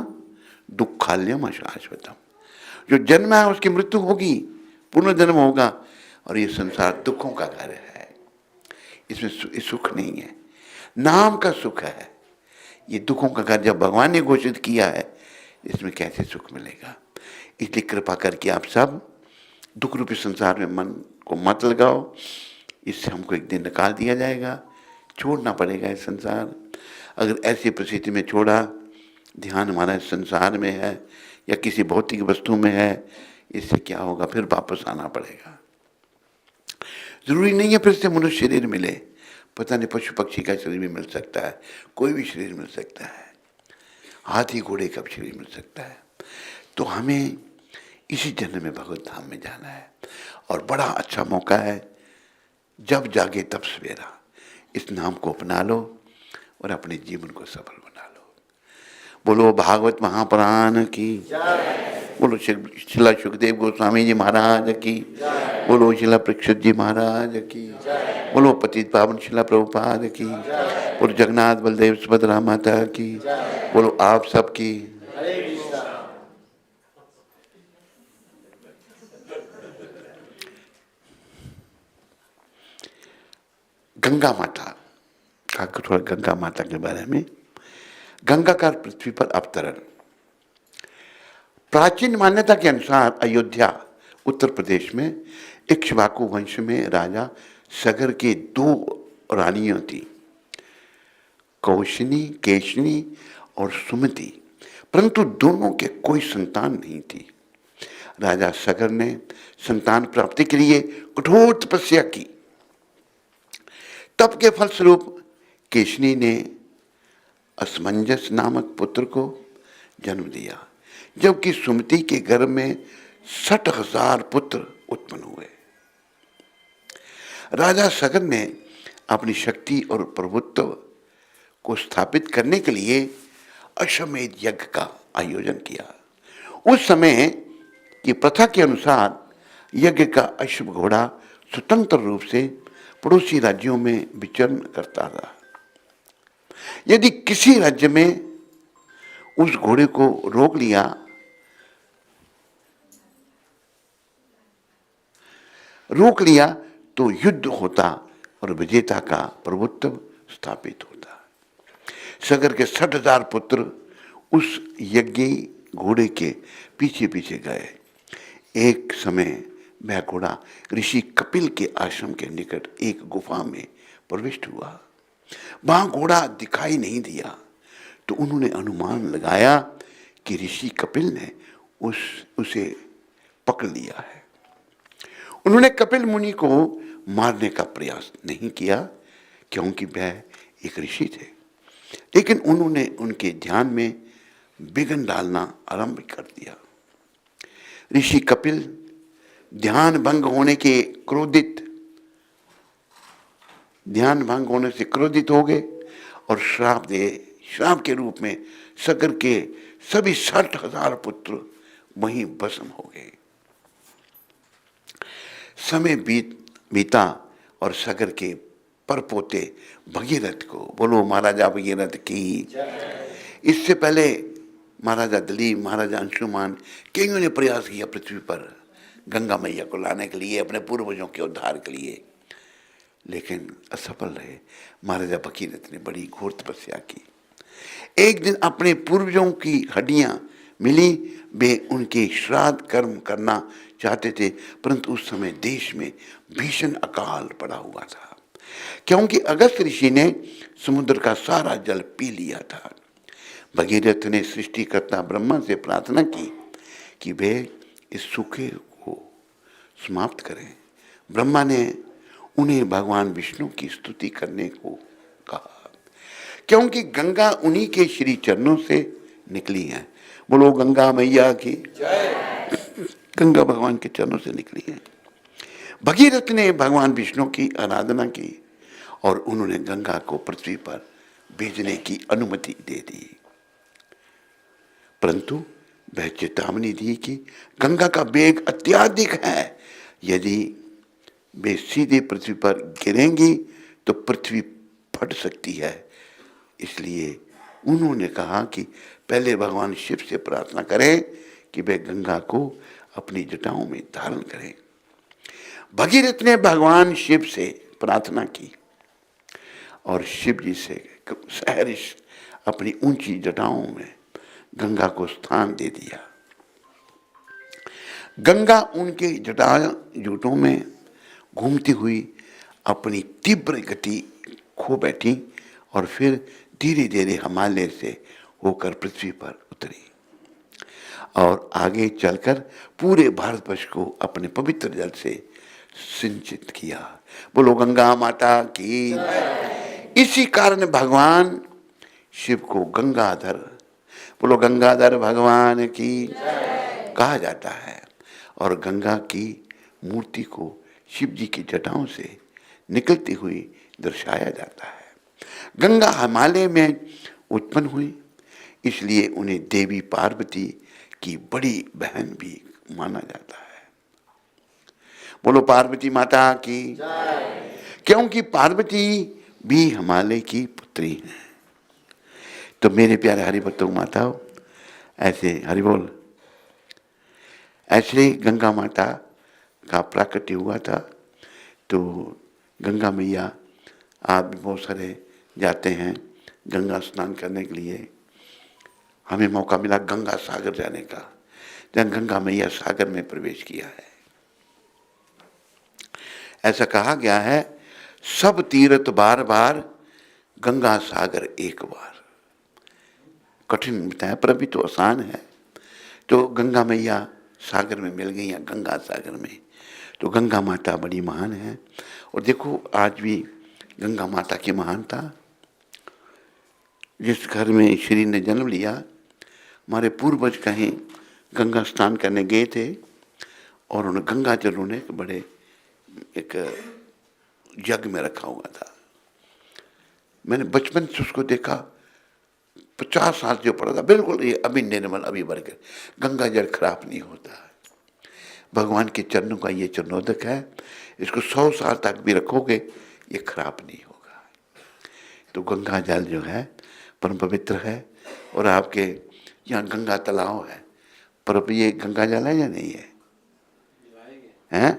दुखाल्यम अशाश्वतम। जो जन्म है उसकी मृत्यु होगी, पुनर्जन्म होगा, और ये संसार दुखों का घर है। इसमें सुख नहीं है, नाम का सुख है। ये दुखों का घर जब भगवान ने घोषित किया है, इसमें कैसे सुख मिलेगा? इसलिए कृपा करके आप सब दुख रूपी संसार में मन को मत लगाओ। इससे हमको एक दिन निकाल दिया जाएगा, छोड़ना पड़ेगा इस संसार। अगर ऐसी परिस्थिति में छोड़ा, ध्यान हमारा इस संसार में है या किसी भौतिक वस्तु में है, इससे क्या होगा? फिर वापस आना पड़ेगा। जरूरी नहीं है फिर से मनुष्य शरीर मिले, पता नहीं पशु पक्षी का शरीर भी मिल सकता है, कोई भी शरीर मिल सकता है, हाथी घोड़े का भी शरीर मिल सकता है। तो हमें इसी जन्म में भगवत धाम में जाना है, और बड़ा अच्छा मौका है, जब जागे तब सवेरा। इस नाम को अपना लो और अपने जीवन को सफल बना लो। बोलो भागवत महापुराण की, बोलो श्रील सुखदेव गोस्वामी जी महाराज की, बोलो श्रील परीक्षित जी महाराज की, बोलो पतित पावन श्रील प्रभुपाद की, बोलो जगन्नाथ बलदेव सुभद्रा माता की, बोलो आप सब की। गंगा माता का थोड़ा, गंगा माता के बारे में। गंगा का पृथ्वी पर अवतरण। प्राचीन मान्यता के अनुसार अयोध्या उत्तर प्रदेश में इक्ष्वाकु वंश में राजा सगर के 2 रानियां थी, कौशिनी, केशनी और सुमति, परंतु दोनों के कोई संतान नहीं थी। राजा सगर ने संतान प्राप्ति के लिए कठोर तपस्या की। तप के फलस्वरूप केशनी ने असमंजस नामक पुत्र को जन्म दिया, जबकि सुमति के गर्भ में 60,000 पुत्र उत्पन्न हुए। राजा सगर ने अपनी शक्ति और प्रभुत्व को स्थापित करने के लिए अश्वमेध यज्ञ का आयोजन किया। उस समय की प्रथा के अनुसार यज्ञ का अश्व घोड़ा स्वतंत्र रूप से पड़ोसी राज्यों में विचरण करता था। यदि किसी राज्य में उस घोड़े को रोक लिया तो युद्ध होता और विजेता का प्रभुत्व स्थापित होता। सगर के 60,000 पुत्र उस यज्ञी घोड़े के पीछे पीछे गए। एक समय वह घोड़ा ऋषि कपिल के आश्रम के निकट एक गुफा में प्रविष्ट हुआ। वहां घोड़ा दिखाई नहीं दिया तो उन्होंने अनुमान लगाया कि ऋषि कपिल ने उसे पकड़ लिया है। उन्होंने कपिल मुनि को मारने का प्रयास नहीं किया क्योंकि वह एक ऋषि थे, लेकिन उन्होंने उनके ध्यान में विघ्न डालना आरंभ कर दिया। ऋषि कपिल ध्यान भंग होने से क्रोधित हो गए और श्राप के रूप में सगर के सभी 60,000 पुत्र वहीं भस्म हो गए। समय बीता और सगर के परपोते भगीरथ को, बोलो महाराजा भगीरथ की। इससे पहले महाराजा दिलीप, महाराजा अंशुमान, कईयों ने प्रयास किया पृथ्वी पर गंगा मैया को लाने के लिए, अपने पूर्वजों के उद्धार के लिए, लेकिन असफल रहे। महाराजा भगीरथ ने बड़ी घोर तपस्या की। एक दिन अपने पूर्वजों की हड्डियां मिली, वे उनके श्राद्ध कर्म करना चाहते थे, परंतु उस समय देश में भीषण अकाल पड़ा हुआ था क्योंकि अगस्त ऋषि ने समुद्र का सारा जल पी लिया था। भगीरथ ने सृष्टिकर्ता ब्रह्मा से प्रार्थना की कि वे इस सूखे को समाप्त करें। ब्रह्मा ने उन्हें भगवान विष्णु की स्तुति करने को कहा क्योंकि गंगा उन्हीं के श्री चरणों से निकली है। बोलो गंगा मैया की जय। गंगा भगवान के चरणों से निकली है। भगीरथ ने भगवान विष्णु की आराधना की और उन्होंने गंगा को पृथ्वी पर भेजने की अनुमति दे दी, परंतु वह चेतावनी दी कि गंगा का वेग अत्यधिक है, यदि वे सीधे पृथ्वी पर गिरेंगी तो पृथ्वी फट सकती है। इसलिए उन्होंने कहा कि पहले भगवान शिव से प्रार्थना करें कि वे गंगा को अपनी जटाओं में धारण करें। भगीरथ ने भगवान शिव से प्रार्थना की और शिव जी से सहर्ष अपनी ऊंची जटाओं में गंगा को स्थान दे दिया। गंगा उनके जटों में घूमती हुई अपनी तीव्र गति खो बैठी और फिर धीरे धीरे हिमालय से होकर पृथ्वी पर उतरी और आगे चलकर पूरे भारतवर्ष को अपने पवित्र जल से सिंचित किया। बोलो गंगा माता की। इसी कारण भगवान शिव को गंगाधर, बोलो गंगाधर भगवान की कहा जाता है और गंगा की मूर्ति को शिव जी की जटाओं से निकलती हुई दर्शाया जाता है। गंगा हिमालय में उत्पन्न हुई, इसलिए उन्हें देवी पार्वती की बड़ी बहन भी माना जाता है। बोलो पार्वती माता की, क्योंकि पार्वती भी हिमालय की पुत्री है। तो मेरे प्यारे हरिभक्तों माताओं, ऐसे हरि बोल, ऐसे गंगा माता का प्राकट्य हुआ था। तो गंगा मैया, आप भी बहुत सारे जाते हैं गंगा स्नान करने के लिए। हमें मौका मिला गंगा सागर जाने का, जहाँ गंगा मैया सागर में प्रवेश किया है। ऐसा कहा गया है, सब तीर्थ बार बार, गंगा सागर एक बार। कठिन बताया पर अभी तो आसान है। तो गंगा मैया सागर में मिल गई हैं, गंगा सागर में। तो गंगा माता बड़ी महान है। और देखो आज भी गंगा माता की महानता, जिस घर में श्री ने जन्म लिया, हमारे पूर्वज कहीं गंगा स्नान करने गए थे और उन्हें गंगा जल उन्हें बड़े एक जग में रखा हुआ था। मैंने बचपन से उसको देखा, 50 साल जो पड़ा था, बिल्कुल ये अभी निर्मल, अभी भर के, गंगा जल खराब नहीं होता। भगवान के चरणों का ये चरणोदक है, इसको 100 साल तक भी रखोगे ये खराब नहीं होगा। तो गंगा जल जो है परम पवित्र है। और आपके यहाँ गंगा तालाब है, पर ये गंगा जल है या नहीं है? हैं?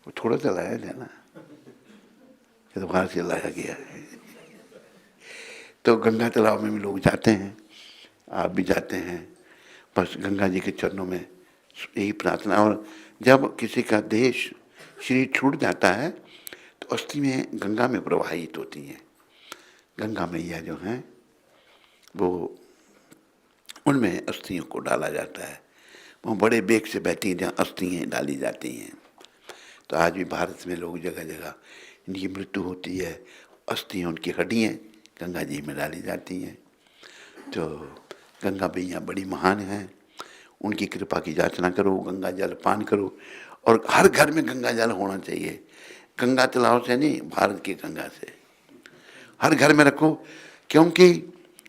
वो थोड़ा सा लाया है ना, ये तो बाहर से लाया गया है। तो गंगा तालाब में भी लोग जाते हैं, आप भी जाते हैं। बस गंगा जी के चरणों में यही प्रार्थना। और जब किसी का देश शरीर छूट जाता है तो अस्थि में गंगा में प्रवाहित होती हैं। गंगा मैया जो हैं वो उनमें अस्थियों को डाला जाता है। वो बड़े बेग से बहती हैं जहाँ अस्थियाँ डाली जाती हैं। तो आज भी भारत में लोग जगह जगह इनकी मृत्यु होती है, अस्थियाँ उनकी हड्डियाँ गंगा जी में डाली जाती हैं। तो गंगा मैया बड़ी महान हैं, उनकी कृपा की याचना करो, गंगा जल पान करो। और हर घर में गंगा जल होना चाहिए, गंगा तालाब से नहीं, भारत की गंगा से हर घर में रखो, क्योंकि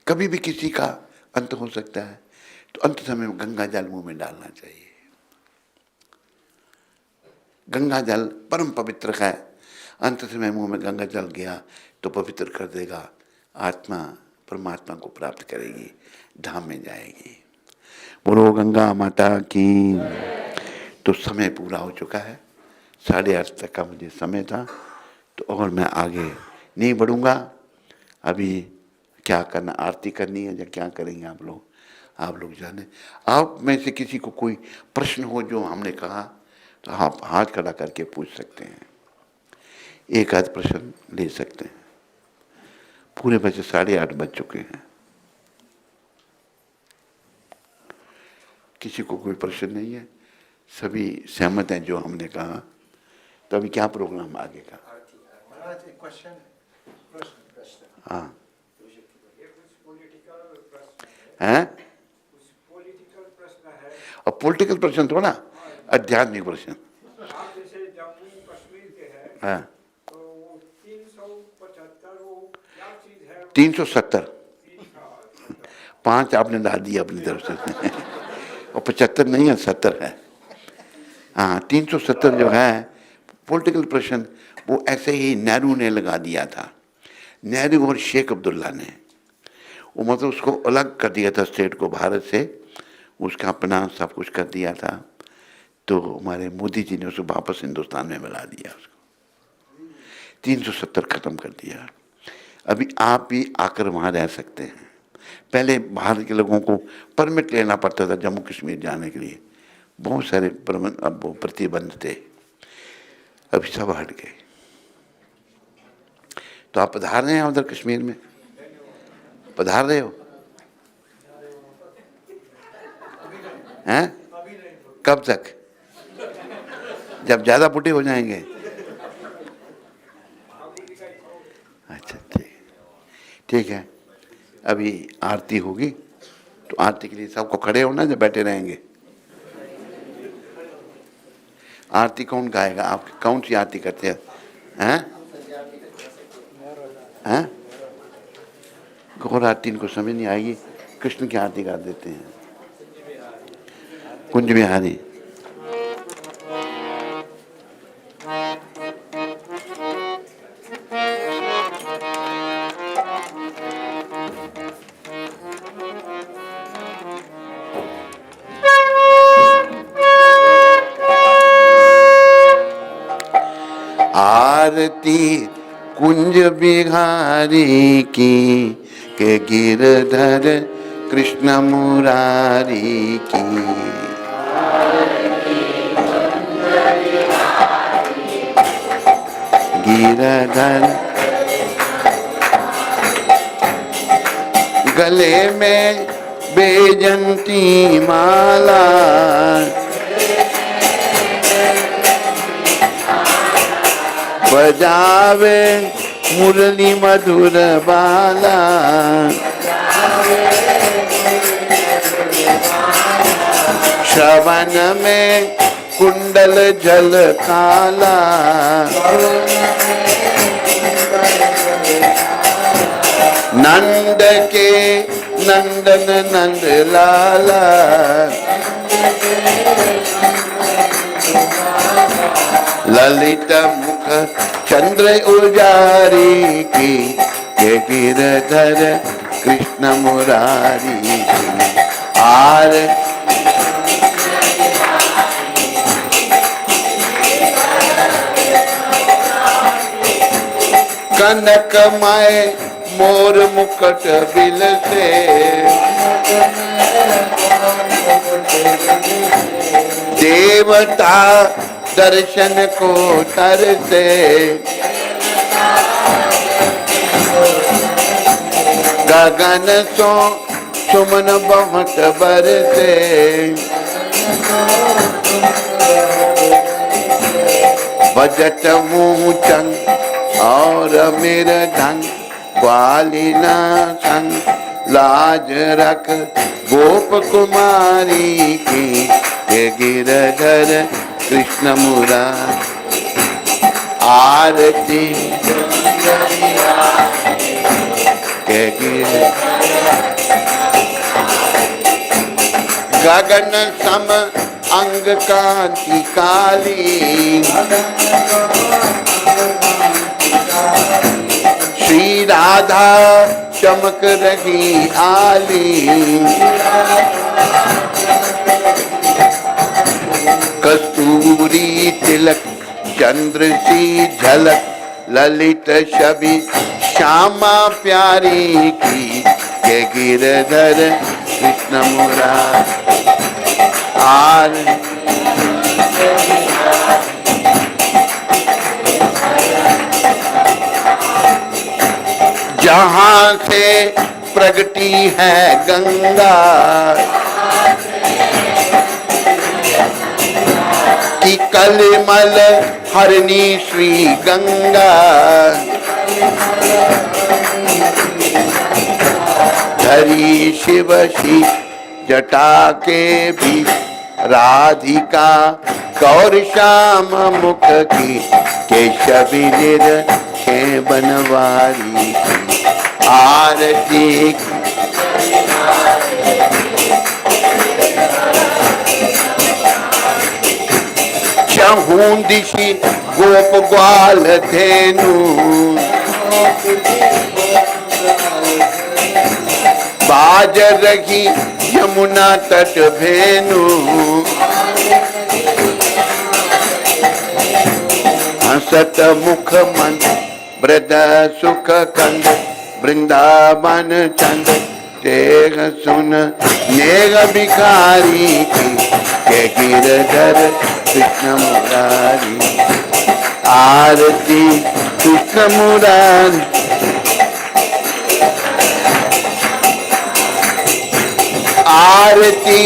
कभी भी किसी का अंत हो सकता है। तो अंत समय में गंगा जल मुंह में डालना चाहिए। गंगा जल परम पवित्र है, अंत समय मुंह में गंगा जल गया तो पवित्र कर देगा, आत्मा परमात्मा को प्राप्त करेगी, धाम में जाएगी। बोलो गंगा माता की। तो समय पूरा हो चुका है, 8:30 तक का मुझे समय था, तो और मैं आगे नहीं बढ़ूंगा। अभी क्या करना, आरती करनी है या क्या करेंगे आप लोग जाने। आप में से किसी को कोई प्रश्न हो जो हमने कहा तो आप हाथ खड़ा करके पूछ सकते हैं, एक आध प्रश्न ले सकते हैं। पूरे बजे 8:30 बज चुके हैं, किसी को कोई प्रश्न नहीं है, सभी सहमत हैं जो हमने कहा। तो अभी क्या प्रोग्राम आगे का? हाँ हैं? और पॉलिटिकल प्रश्न थोड़ा, आध्यात्मिक प्रश्न। हाँ 370, 5 आपने डाल दिया अपनी तरफ से और 75 नहीं है, 70 है। हाँ 370 जो है पॉलिटिकल प्रश्न, वो ऐसे ही नेहरू ने लगा दिया था, नेहरू और शेख अब्दुल्ला ने। वो मतलब उसको अलग कर दिया था स्टेट को भारत से, उसका अपना सब कुछ कर दिया था। तो हमारे मोदी जी ने उसको वापस हिंदुस्तान में मिला दिया, उसको 370 खत्म कर दिया। अभी आप भी आकर वहाँ रह सकते हैं। पहले भारत के लोगों को परमिट लेना पड़ता था जम्मू कश्मीर जाने के लिए, बहुत सारे प्रतिबंध थे, अभी सब हट गए। तो आप पधार रहे हैं उधर कश्मीर में, पधार रहे हो हैं? कब तक? जब ज्यादा बुढ़े हो जाएंगे? अच्छा ठीक है। अभी आरती होगी, तो आरती के लिए सबको खड़े होना या बैठे रहेंगे? आरती कौन गाएगा? आप कौन सी आरती करते हैं? हैं? गौर आरती इनको समझ नहीं आएगी, कृष्ण की आरती गा देते हैं। कुंज बिहारी। आरती कुंज बिहारी की, के गिरधर कृष्ण मुरारी की। गिरधर गले में बेजंती माला, बजावे मुरली मधुर बाला। श्रवण में कुंडल जल काला, नंद के नंदन नंद लाला, ललित मुख चंद्र उजारी की, के गिरधर कृष्ण मुरारी की। आर कनकमय मोर मुकुट बिलसे, देवता दर्शन को तरसे, गगन सो सुमन बहुत बरसे, बजट मुँह चंग और मेरा ढंग, ग्वालिना संग लाज रख गोप कुमारी की, के गिरधर कृष्ण मुरारी। आरती के गगन सम अंग कांति काली, श्री राधा चमक रही आली, कस्तूरी तिलक चंद्र सी झलक, ललित छवि श्यामा प्यारी की, के गिरधर कृष्ण मुरारी। जहाँ से प्रगटी है गंगा, की कलिमल हरणी श्री गंगा, धरी शिव शी जटा के भी, राधिका गौर श्याम मुख की, केशवी निर के बनवारी। आरती चहूं दिशि गोप ग्वाल धेनु, बाज रही यमुना तट भेनु, हसत मुख मन ब्रद सुख कंद, वृंदावन चंद तेग सुन नेग भिखारी की, के गिरधर कृष्ण मुरारी। आरती कृष्ण मुरारी। आरती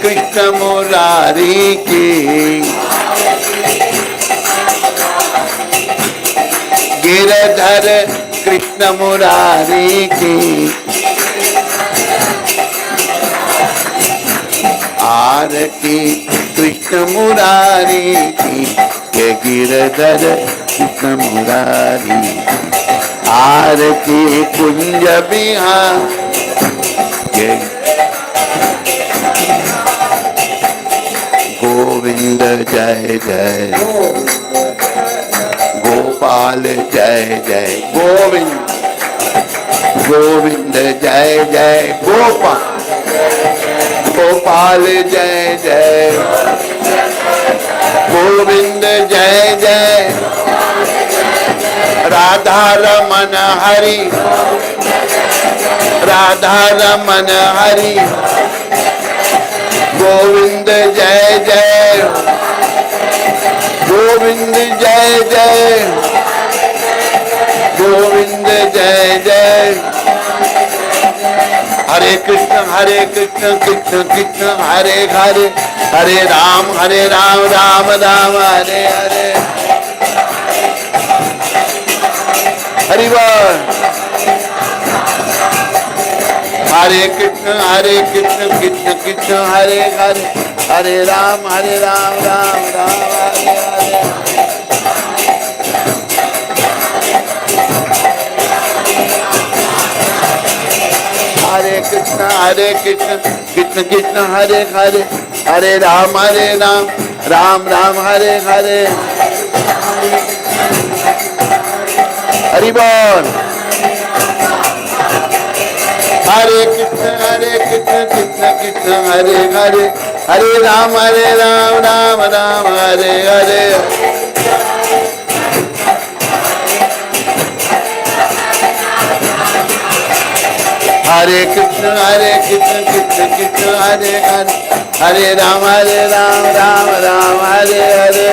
कृष्ण मुरारी की, गिरधर कृष्ण मुरारी की। आरती कृष्ण मुरारी की, के गिरधर कृष्ण मुरारी। आरती कुंज बिहार के गोविंद जय जय, गोपाल जय जय गोविंद, गोविंद जय जय गोपाल, गोपाल जय जय गोविंद जय जय, राधा रमन हरि, राधा रमन हरि, गोविंद जय जय, गोविंद जय जय, गोविंद जय जय। हरे कृष्ण कृष्ण कृष्ण हरे हरे, हरे राम राम राम हरे हरे। हरि बोल। हरे कृष्ण कृष्ण कृष्ण हरे हरे, हरे राम राम राम हरे हरे। हरे कृष्ण कृष्ण कृष्ण हरे हरे, हरे राम राम राम हरे हरे। हरि बोल। हरे कृष्ण कृष्ण कृष्ण हरे हरे, हरे राम राम राम हरे हरे। हरे कृष्ण कृष्ण कृष्ण हरे हरे, हरे राम राम राम हरे हरे।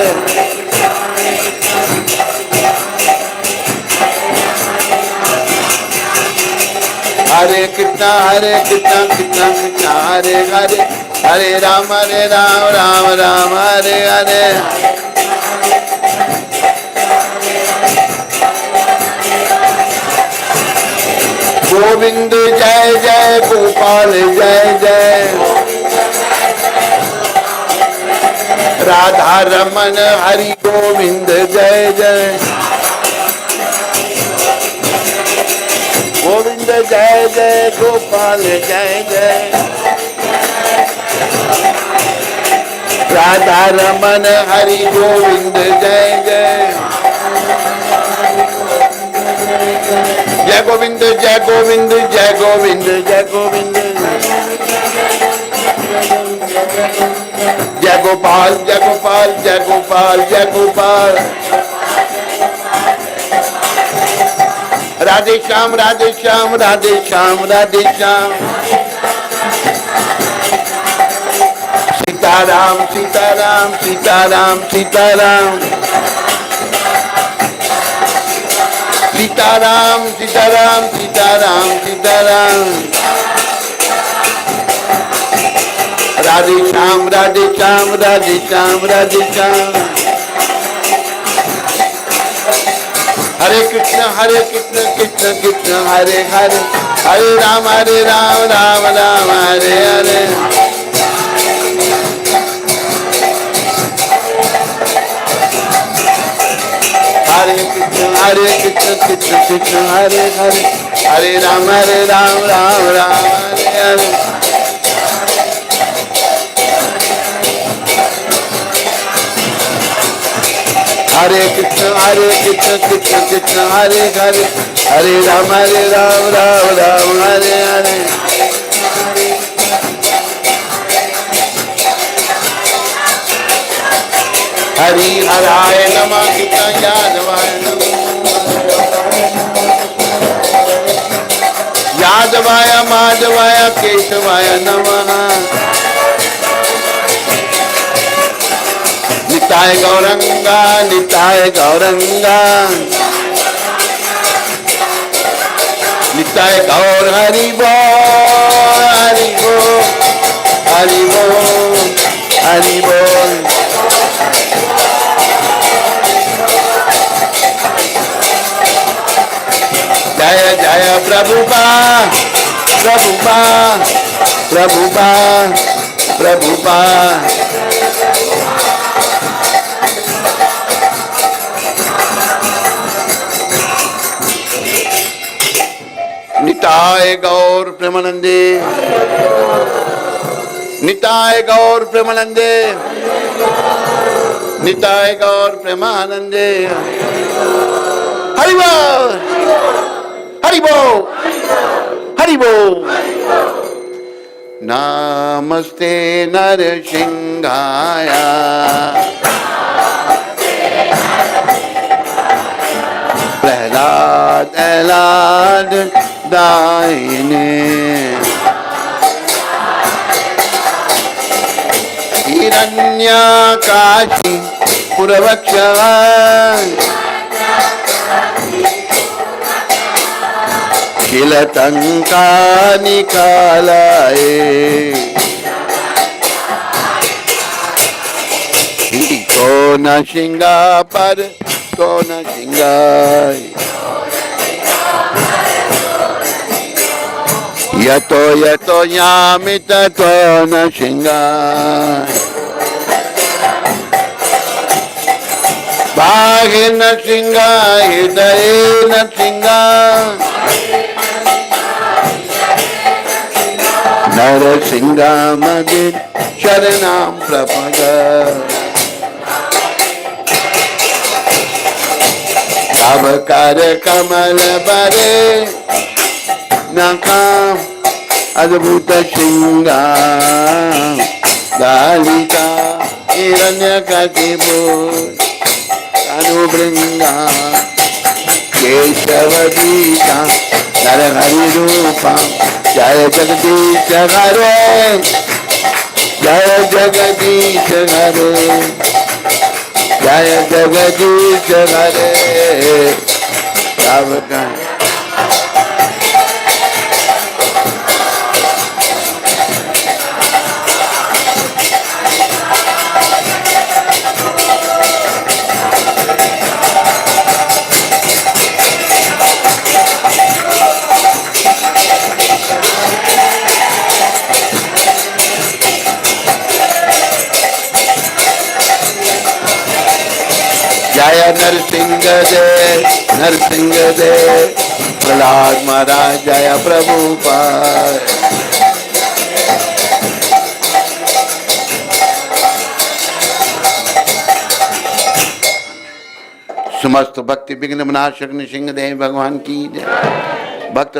हरे कृष्ण कृष्ण कृष्ण हरे हरे, हरे राम राम राम हरे हरे। गोविंद जय जय गोपाल जय जय, राधा रमन हरि गोविंद जय जय। गोविंद जय जय गोपाल जय जय, राधा रमन हरि गोविंद जय जय। जय गोविंद जय गोविंद जय गोविंद जय गोविंद, जय गोपाल जय गोपाल जय गोपाल जय गोपाल। राधे श्याम राधे श्याम राधे श्याम राधे श्याम। सीताराम सीताराम सीताराम सीताराम, सीताराम सीताराम सीताराम सीताराम। राधे श्याम राधे श्याम राधे श्याम राधे श्याम। हरे कृष्ण कृष्ण कृष्ण हरे हरे, हरे राम राम राम हरे हरे। हरे कृष्ण कृष्ण कृष्ण हरे हरे, हरे राम राम राम हरे हरे। हरे कृष्ण कृष्ण कृष्ण हरे हरे, हरे राम राम राम हरे हरे। हरि हराय नमः कृष्ण यादवाय यादवाय माधवाय केशवाय नमः। निताय गौरंगा निताय गौरंगा, निताय गौर हरि बोल हरि बोल हरि बोल हरि बोल। जय जय प्रभुपाद प्रभुपाद प्रभुपाद प्रभुपाद। निताय गौर प्रेमानंदे, निताय गौर प्रेमानंदे, निताय गौर प्रेमानंदे। हरि बोल हरि बोल हरि बोल। नमस्ते नरसिंहाय, प्रहलाद प्रहलाद दायिने, हिरण्याकाशी पुरवक्ष, किलतंका निकालाए, कौन सिंगा पर कौन सिंगाई, यतो यतो यामित कौन सिंगाई। बाघे नृसिंह हृदय नृसिंह नरसिंह मदिर शरणं प्रपद तब कर कमल बरे नकाम अद्भुत सिंगा दालिका हिरण्यकशिपु अनुबृंगा केशवदीता नरहरि रूपा जय जगदीश हरे जय जगदीश हरे जय जगदीश हरे तब का जय नरसिंह दे प्रहलाद महाराज जय प्रभुपाद समस्त भक्ति विघ्न विनाशक नृसिंह देव भगवान की जय। भक्त